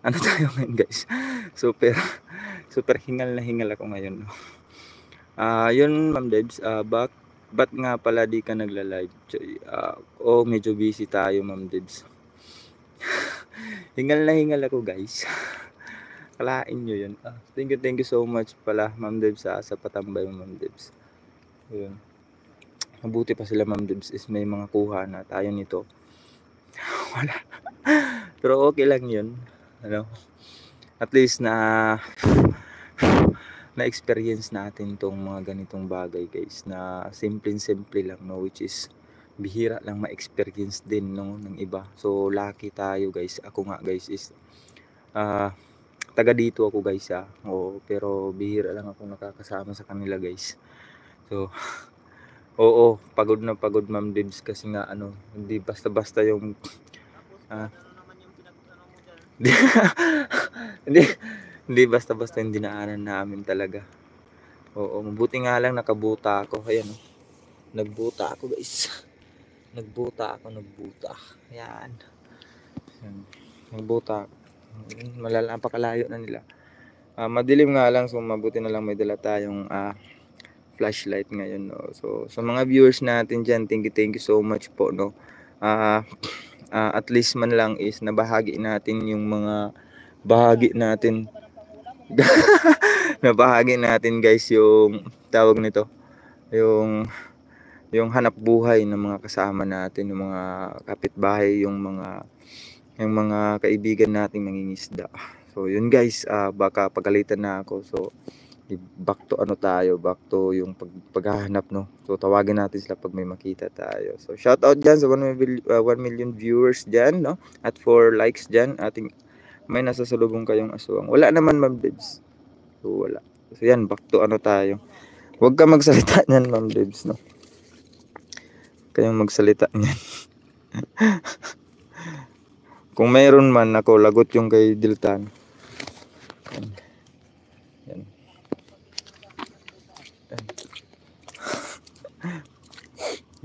Ano tayo ngayon guys? Super, super hingal na hingal ako ngayon. Yun Ma'am Debs, ba't nga pala di ka nagla-live? Medyo busy tayo Ma'am Debs. Hingal na hingal ako guys. Kalain nyo yun. Thank you so much pala Ma'am Debs sa patambay mo Ma'am Debs. Yun. Mabuti pa sila Ma'am Debs is may mga kuha na tayo nito. Wala. Pero okay lang yun. Ano? At least na-experience natin tong mga ganitong bagay guys na simple lang, no, which is bihira lang ma-experience din, no, ng iba. So lucky tayo guys. Ako nga guys is taga dito ako guys pero bihira lang ako nakakasama sa kanila guys. So oo, pagod na pagod Ma'am Debs kasi nga hindi basta-basta yung hindi basta-basta yung dinaanan namin talaga. Oo, mabuti nga lang nakabuta ako. Ayan, nagbuta ako guys. Nagbuta. Ayan. Nagbuta. Napakalayo na nila. Madilim nga lang, so mabuti na lang may dala tayong flashlight ngayon, no. So sa mga viewers natin diyan, thank you so much po, no. At least man lang is nabahagi natin yung mga bahagi natin. Nabahagi natin guys yung tawag nito, yung hanap buhay ng mga kasama natin, yung mga kapitbahay, yung mga kaibigan nating mangingisda. So yun guys, baka pagalitan na ako. So back to yung paghahanap, no. So tawagin natin sila pag may makita tayo. So shout out dyan sa 1 million viewers dyan, no, at 4 likes dyan. May nasasalubong kayong aswang. Wala naman Ma'am Debs. So wala. So yan, back to tayo. Huwag ka magsalita niyan Ma'am Debs, no. Kayong magsalita niyan. Kung mayroon man ako, lagot yung kay Diltan. Yan.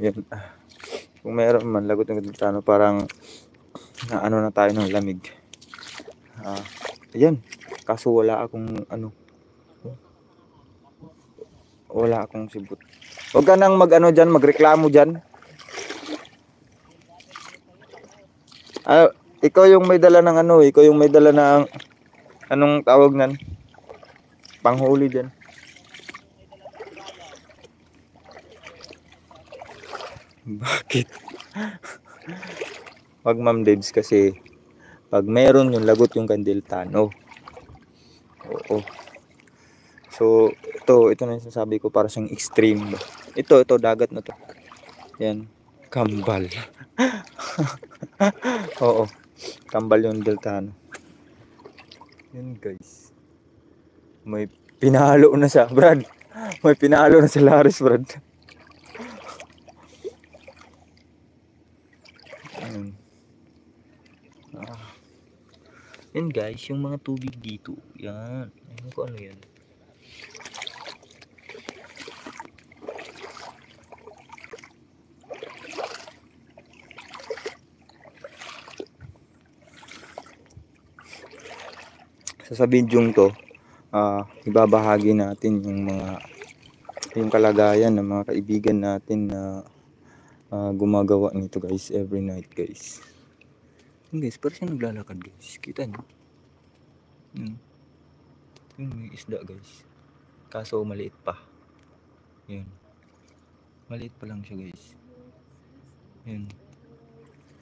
Yan. Kung mayroon man, lagot yung kay Diltan. Parang na tayo ng lamig. Ayan. Kaso wala akong wala akong sibot. Huwag ka nang dyan, magreklamo dyan. Ikaw yung may dala ng ikaw yung may dala ng anong tawag nan? Panghuli dyan. Bakit? Wag Ma'am Debs kasi pag meron yung lagot yung kandiltan. Oo. So ito na yung sinasabi ko, para siyang extreme. Ito dagat na to. Yan, kambal. Oo, kambal yung deltano. Yan guys. May pinalo na siya, Brad. May pinalo na si Laris, Brad. Yan guys, yung mga tubig dito. Yan. Ayun ko ano yan. Sa bidyong to, ibabahagi natin yung kalagayan ng mga kaibigan natin na gumagawa nito guys every night guys. Yun guys, parang siya naglalakad guys. Kita nyo? Yun, may isda guys. Kaso maliit pa. Yun. Maliit pa lang siya guys. Yun.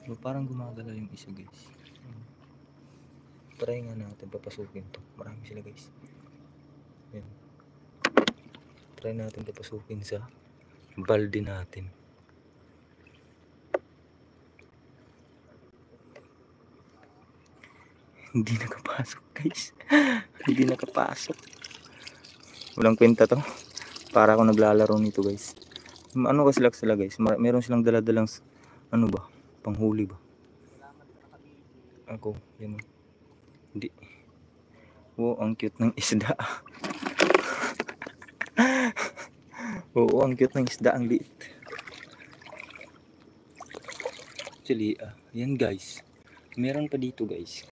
So, parang gumagala yung isa guys. Try nga natin papasukin to. Marami sila guys. Yan. Try natin papasukin sa balde natin. Hindi nakapasok guys. Hindi nakapasok. Walang kwenta to. Para ako naglalaro nito guys. Ano kasi sila guys. Meron silang daladalang panghuli ba? Ako, yan o. Hindi. Oo, ang cute ng isda. Oo, ang cute ng isda, ang liit. Actually, yan guys. Meron pa dito guys.